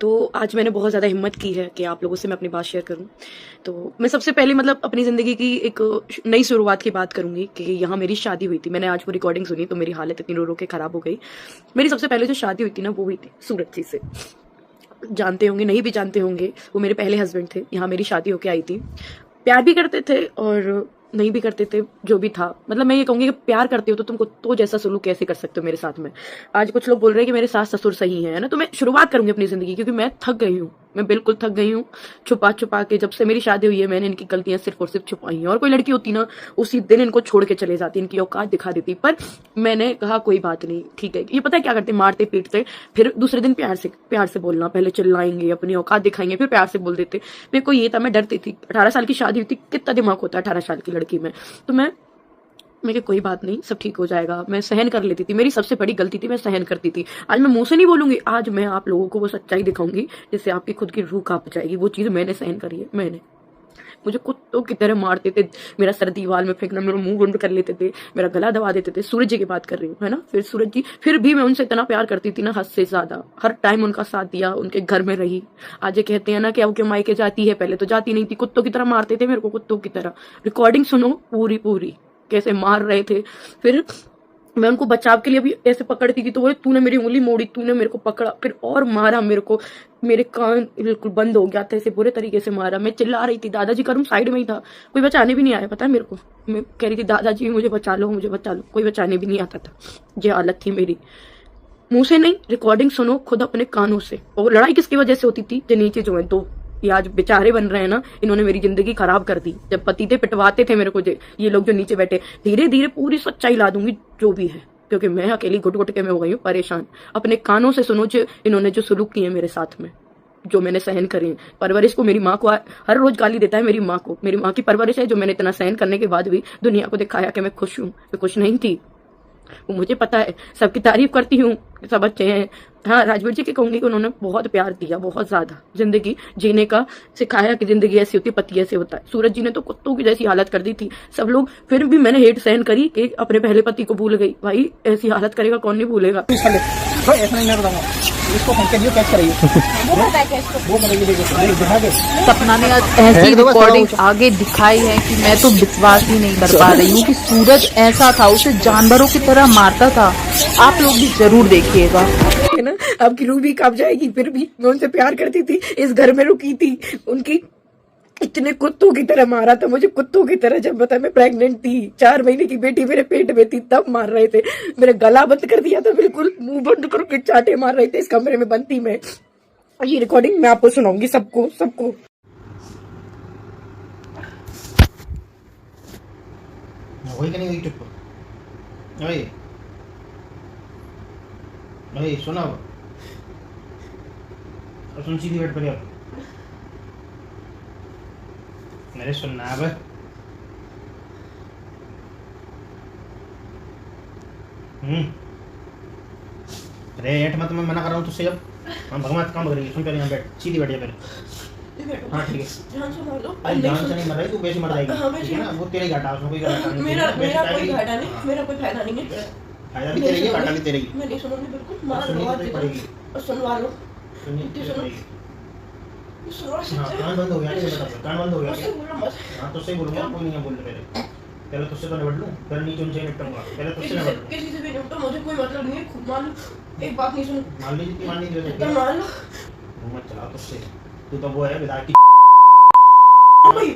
तो आज मैंने बहुत ज़्यादा हिम्मत की है कि आप लोगों से मैं अपनी बात शेयर करूं। तो मैं सबसे पहले मतलब अपनी ज़िंदगी की एक नई शुरुआत की बात करूंगी कि यहाँ मेरी शादी हुई थी। मैंने आज वो रिकॉर्डिंग सुनी तो मेरी हालत इतनी रो रो के ख़राब हो गई। मेरी सबसे पहले जो शादी हुई थी ना वो हुई थी सूरज जी से। जानते होंगे, नहीं भी जानते होंगे, वो मेरे पहले हस्बैंड थे। यहाँ मेरी शादी होके आई थी। प्यार भी करते थे और नहीं भी करते थे, जो भी था। मतलब मैं ये कहूंगी कि प्यार करते हो तो तुम कुत्तों जैसा सलूक कैसे कर सकते हो मेरे साथ में। आज कुछ लोग बोल रहे हैं कि मेरे सास ससुर सही है ना, तो मैं शुरुआत करूंगी अपनी जिंदगी, क्योंकि मैं थक गई हूँ। मैं बिल्कुल थक गई हूँ। छुपा छुपा के जब से मेरी शादी हुई है मैंने इनकी गलतियां सिर्फ और सिर्फ छुपाई हैं। और कोई लड़की होती ना उसी दिन इनको छोड़ के चले जाती, इनकी औकात दिखा देती। पर मैंने कहा कोई बात नहीं, ठीक है। ये पता है क्या करते, मारते पीटते, फिर दूसरे दिन प्यार से बोलना। पहले चिल्लाएंगे, अपनी औकात दिखाएंगे, फिर प्यार से बोल देते। मेरे को ये था, मैं डरती थी। 18 साल की शादी हुई थी, कितना दिमाग होता है 18 साल की लड़की में। तो मैं कहा कोई बात नहीं, सब ठीक हो जाएगा। मैं सहन कर लेती थी। मेरी सबसे बड़ी गलती थी, मैं सहन करती थी। आज मैं मुंह से नहीं बोलूंगी, आज मैं आप लोगों को वो सच्चाई दिखाऊंगी जिससे आपकी खुद की रूह कांप जाएगी। वो चीज मैंने सहन करी है। मैंने मुझे कुत्तों की तरह मारते थे, मेरा सर दीवार में फेंकना, मेरा मुंह बंद कर लेते थे, मेरा गला दबा देते थे। सूरज जी की बात कर रही हूँ, है ना। फिर सूरज जी, फिर भी मैं उनसे इतना प्यार करती थी ना, हद से ज्यादा। हर टाइम उनका साथ दिया, उनके घर में रही। आज ये कहते हैं ना कि अब के मायके जाती है, पहले तो जाती नहीं थी। कुत्तों की तरह मारते थे मेरे को, कुत्तों की तरह। रिकॉर्डिंग सुनो पूरी पूरी, कैसे मार रहे थे। फिर मैं उनको बचाव के लिए भी ऐसे पकड़ती थी तो वो, तूने मेरी उंगली मोड़ी, तूने मेरे को पकड़ा, फिर और मारा मेरे को। मेरे कान बिल्कुल बंद हो गया था, ऐसे बुरे तरीके से मारा। मैं चिल्ला रही थी, दादाजी का रूम साइड में ही था, कोई बचाने भी नहीं आया, पता है मेरे को। मैं कह रही थी दादाजी मुझे बचा लो, मुझे बचा लो, कोई बचाने भी नहीं आता था। ये हालत थी मेरी। मुंह से नहीं, रिकॉर्डिंग सुनो खुद अपने कानों से। और लड़ाई किसकी वजह से होती थी, जो नीचे जो है दो, ये आज बेचारे बन रहे हैं ना, इन्होंने मेरी जिंदगी खराब कर दी। जब पति थे पिटवाते थे मेरे को, ये लोग जो नीचे बैठे। धीरे धीरे पूरी सच्चाई ला दूंगी जो भी है, क्योंकि मैं अकेली घुट घुट के मैं हो गई हूँ परेशान। अपने कानों से सुनो जो इन्होंने जो सलूक किए मेरे साथ में, जो मैंने सहन करी। परवरिश को, मेरी माँ को हर रोज गाली देता है मेरी माँ को। मेरी माँ की परवरिश है जो मैंने इतना सहन करने के बाद भी दुनिया को दिखाया कि मैं खुश हूँ। मैं खुश नहीं थी, वो मुझे पता है। सबकी तारीफ करती हूँ, सब अच्छे हैं। हाँ, राजवीर जी के कहूंगी कि उन्होंने बहुत प्यार दिया, बहुत ज्यादा। जिंदगी जीने का सिखाया कि जिंदगी ऐसी होती, पति ऐसे होता है। सूरज जी ने तो कुत्तों की जैसी हालत कर दी थी सब लोग। फिर भी मैंने हेट सहन करी कि अपने पहले पति को भूल गई। भाई ऐसी हालत करेगा कौन नहीं भूलेगा। सपना ने ऐसी रिकॉर्डिंग आगे दिखाई है कि मैं तो विश्वास ही नहीं कर पा रही हूँ कि सूरज ऐसा था, उसे जानवरों की तरह मारता था। आप लोग भी जरूर देखिएगा, है ना। आपकी रूह भी कांप जाएगी। फिर भी मैं उनसे प्यार करती थी, इस घर में रुकी थी। उनकी इतने कुत्तों की तरह मारा था मुझे, कुत्तों की तरह। जब बता मैं प्रेग्नेंट थी, 4 महीने की बेटी मेरे पेट में थी, तब मार रहे थे। मेरा गला बंद कर दिया था, बिल्कुल मुंह बंद करके चाटे मार रहे थे। इस कमरे में बंद थी मैं। ये रिकॉर्डिंग मैं आपको सुनाऊंगी, सबको सबको। वही नहीं हुई चुप। ओए सुना, सुन सीधी बैठ पर आप मेरे सुनना अब। अरे ऐठ मत, मैं मना कर रहा हूँ तुझसे। जब हम भगवान काम करेंगे, सुन कर यहाँ बैठ, सीधी बैठ जा पहले। हाँ ठीक है, जान से मार लो। अरे जान से नहीं मर रही तू, वैसे मर जाएगी। ठीक है ना, वो तेरे घाटा, उसमें कोई घाटा नहीं। मेरा कोई घाटा नहीं, मेरा कोई फायदा नहीं है। फायदा भी तेरे ही, घाटा भी तेरे ही। मैं नहीं सुनूंगी बिल्कुल। मार पड़ेगी, सुनवा लो। सुनिए। कान बंद हो गया, कान बंद हो गया। हाँ तो सही बोलूंगा, कोई नहीं बोल रहे। पहले तुझसे तो निपट लूं, फिर नीचे उनसे निपटूंगा। पहले तुझसे निपट लूं। किसी से भी निपटो, मुझे कोई मतलब नहीं है। खुद मान लो, एक बात नहीं सुन। मान ली जितनी माननी है तो मान लो। मत चला तुझसे, तू तो वो है विधायक की।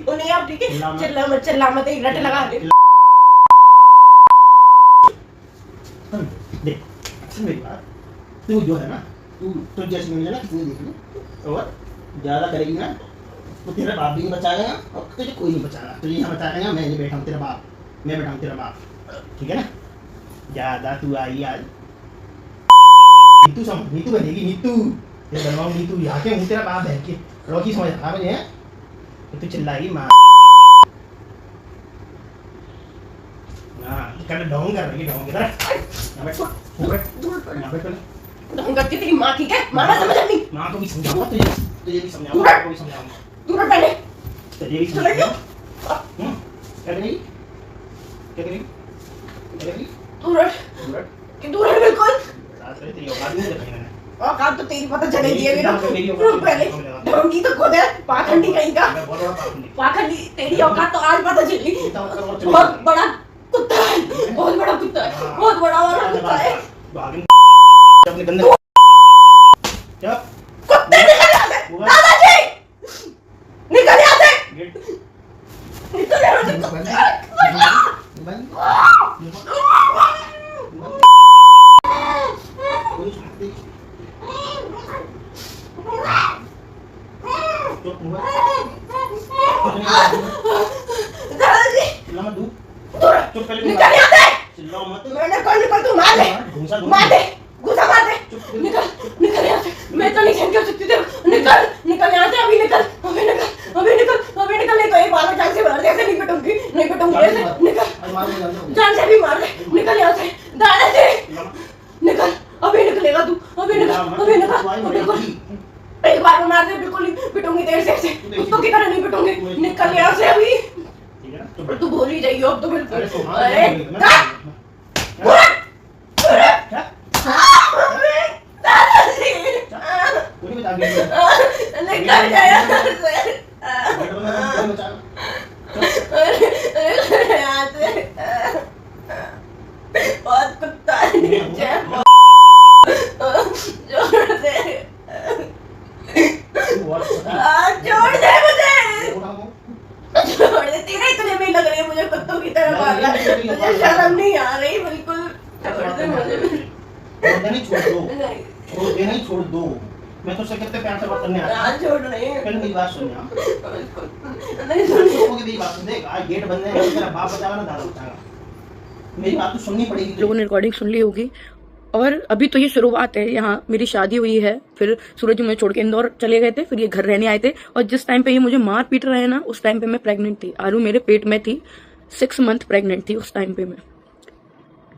ओ नहीं आप ठीक है, चिल्ला मत एक रट लगा दे। देख सुन मेरी बात, तू जो है ना, तू जैसे मिलने ना किसी ने देख ली और ज्यादा करेगी ना तो तेरा बाप भी नहीं बचाएगा और तुझे कोई नहीं बचाएगा। तुझे यहाँ बचाएगा, मैं नहीं बैठा हूँ तेरा बाप, मैं बैठा हूँ तेरा बाप। ठीक है ना, ज्यादा तू आई आज नीतू समझ, नीतू बनेगी, नीतू तेरे बनवाऊँ नीतू। यहाँ के हूँ तेरा बाप है कि रॉकी समझ रहा मुझे, तो तू चिल्लाएगी माँ। हाँ कर ढोंग कर रही है, ढोंग यहाँ बैठ, यहाँ बैठ ढोंग करती तेरी माँ, ठीक है। माँ समझ नहीं, माँ को भी समझाऊंगा, तुझे भी समझाऊंगा, आपको भी समझाऊंगा। तू रट पहले, तुझे भी समझाऊंगा। क्या करेगी, क्या करेगी, क्या करेगी? तू रट बिल्कुल। तेरी औकात नहीं देखी मैंने। औकात तो तेरी पता चलेगी अभी ना। मेरी औकात पहले ढोंगी तो खुद है, पाखंडी कहीं का। मैं बहुत बड़ा पाखंडी। पाखंडी तेरी औकात तो आज पता चली। बहुत बड़ा कुत्ता है, बहुत बड़ा कुत्ता है, बहुत बड़ा वाला कुत्ता है। अपने गंदे क्या कुत्ते निकल यहाँ से, दादाजी निकल यहाँ से, निकल यहाँ से दादाजी चुप पहले निकल यहाँ से। चिल्लाओ मत। मैंने कल निकल तू मार दे, घूंसा दूं। मार दे, घुसा मार दे। निकल निकल यहाँ से, मैं तो नहीं सहन कर सकती तेरे को। निकल निकल यहाँ से, अभी निकल, अभी निकल, अभी निकल, अभी निकल, नहीं तो एक बार में जान से मार दे। ऐसे नहीं पिटूंगी, नहीं पिटूंगी ऐसे। निकल, जान से भी मार दे। निकल यहाँ से दादाजी, निकल, अभी निकलेगा तू, अभी निकल, अभी निकल, बिल्कुल एक बार में मार दे, बिल्कुल नहीं पिटूंगी तेरे से ऐसे, कुत्तों की तरह नहीं पिटूंगी। निकल यहाँ से अभी, तू भूल ही जाइयो अब तो बिल्कुल। अरे दादाजी निकल जा यहाँ से, यहाँ से। बहुत कुत्ता है नीचे, छोड़ दे, छोड़ दे मुझे, छोड़ दे। तेरे इतने भी लग रही है मुझे कुत्तों की तरह मारना, मुझे शर्म नहीं आ रही बिल्कुल। छोड़ दे मुझे, छोड़ दो। मैं तो कितने प्यार से बात करने आया। हाँ छोड़ रही है, पहले मेरी बात सुन यार। नहीं सुन रही। मेरी बात सुन, देख आज गेट बंद है, तेरा बाप बचाएगा ना दादा बचाएगा। मेरी बात तो सुननी पड़ेगी। लोगों ने रिकॉर्डिंग सुन ली होगी और अभी तो ये शुरुआत है। यहाँ मेरी शादी हुई है, फिर सूरज मुझे छोड़ के इंदौर चले गए थे, फिर ये घर रहने आए थे और जिस टाइम पे ये मुझे मार पीट रहे हैं ना, उस टाइम पे मैं प्रेग्नेंट थी। आरू मेरे पेट में थी, 6 मंथ प्रेग्नेंट थी उस टाइम पे मैं।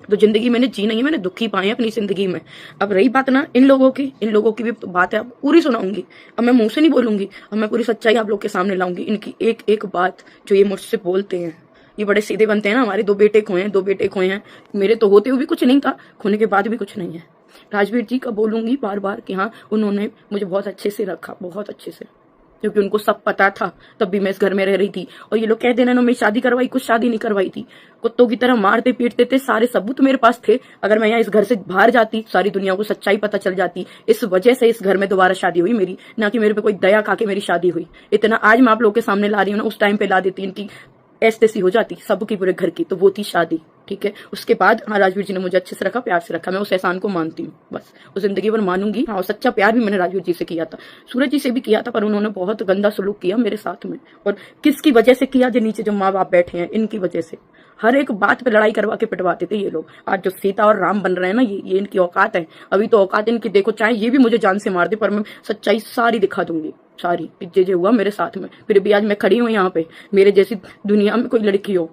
तो जिंदगी मैंने जी नहीं है, मैंने दुखी पाए अपनी जिंदगी में। अब रही बात ना इन लोगों की भी तो बात है, अब पूरी सुनाऊंगी। अब मैं मुंह से नहीं बोलूंगी, अब मैं पूरी सच्चाई आप लोग के सामने लाऊंगी। इनकी एक एक बात जो ये मुझसे बोलते हैं, ये बड़े सीधे बनते हैं ना। हमारे 2 बेटे खोए हैं, मेरे तो होते हुए भी कुछ नहीं था, खोने के बाद भी कुछ नहीं है। राजवीर जी का बोलूंगी बार बार कि हाँ उन्होंने मुझे बहुत अच्छे से रखा, बहुत अच्छे से, क्योंकि उनको सब पता था। तब भी मैं इस घर में रह रही थी और ये लोग कहते हैं ना मेरी शादी करवाई, कुछ शादी नहीं करवाई थी। कुत्तों की तरह मारते पीटते थे, सारे सबूत मेरे पास थे। अगर मैं यहाँ इस घर से बाहर जाती, सारी दुनिया को सच्चाई पता चल जाती। इस वजह से इस घर में दोबारा शादी हुई मेरी, ना कि मेरे पे कोई दया खा के मेरी शादी हुई। इतना आज मैं आप लोग के सामने ला रही हूँ ना, उस टाइम पे ला देती इनकी ऐसी हो जाती सबकी पूरे घर की। तो वो थी शादी, ठीक है। उसके बाद हाँ राजवीर जी ने मुझे अच्छे से रखा, प्यार से रखा। मैं उस एहसान को मानती हूँ, बस उस जिंदगी भर मानूंगी। हाँ, और सच्चा प्यार भी मैंने राजवीर जी से किया था, सूरज जी से भी किया था, पर उन्होंने बहुत गंदा सलूक किया मेरे साथ में। और किसकी वजह से किया? जो नीचे जो माँ बाप बैठे हैं, इनकी वजह से। हर एक बात पे लड़ाई करवा के पिटवाते थे ये लोग। आज जो सीता और राम बन रहे हैं ना, ये इनकी औकात है। अभी तो औकात इनकी देखो, चाहे ये भी मुझे जान से मार दे, पर मैं सच्चाई सारी दिखा दूंगी, सारी। जो हुआ मेरे साथ में, फिर भी आज मैं खड़ी हूँ यहाँ पे। मेरे जैसी दुनिया में कोई लड़की हो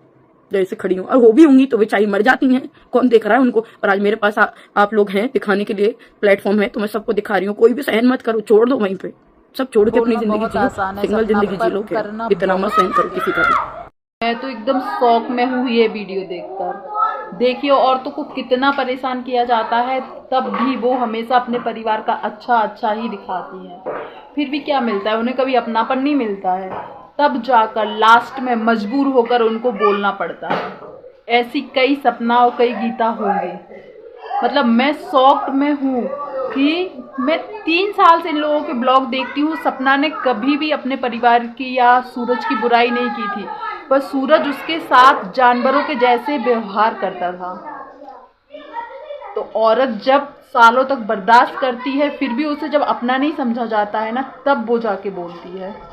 जैसे खड़ी हूँ, और वो भी होंगी तो बेचारी मर जाती हैं, कौन देख रहा है उनको। और आज मेरे पास आप लोग हैं, दिखाने के लिए प्लेटफॉर्म है, तो मैं सबको दिखा रही हूँ। कोई भी सहन मत करो, छोड़ दो वहीं पे, सब छोड़ के अपनी जिंदगी जियो, सिंगल जिंदगी जी लो। इतना मत सहन करो किसी का भी। मैं तो एकदम शौक में हूँ ये वीडियो देखकर। देखिए औरतों को कितना परेशान किया जाता है, तब भी वो हमेशा अपने परिवार का अच्छा ही दिखाती हैं। फिर भी क्या मिलता है उन्हें? कभी अपनापन नहीं मिलता है। तब जाकर लास्ट में मजबूर होकर उनको बोलना पड़ता है। ऐसी कई सपना और कई गीता होंगी। मतलब मैं शॉक्ड में हूँ कि मैं 3 साल से इन लोगों के ब्लॉग देखती हूँ। सपना ने कभी भी अपने परिवार की या सूरज की बुराई नहीं की थी, पर सूरज उसके साथ जानवरों के जैसे व्यवहार करता था। तो औरत जब सालों तक बर्दाश्त करती है, फिर भी उसे जब अपना नहीं समझा जाता है ना, तब वो जाके बोलती है।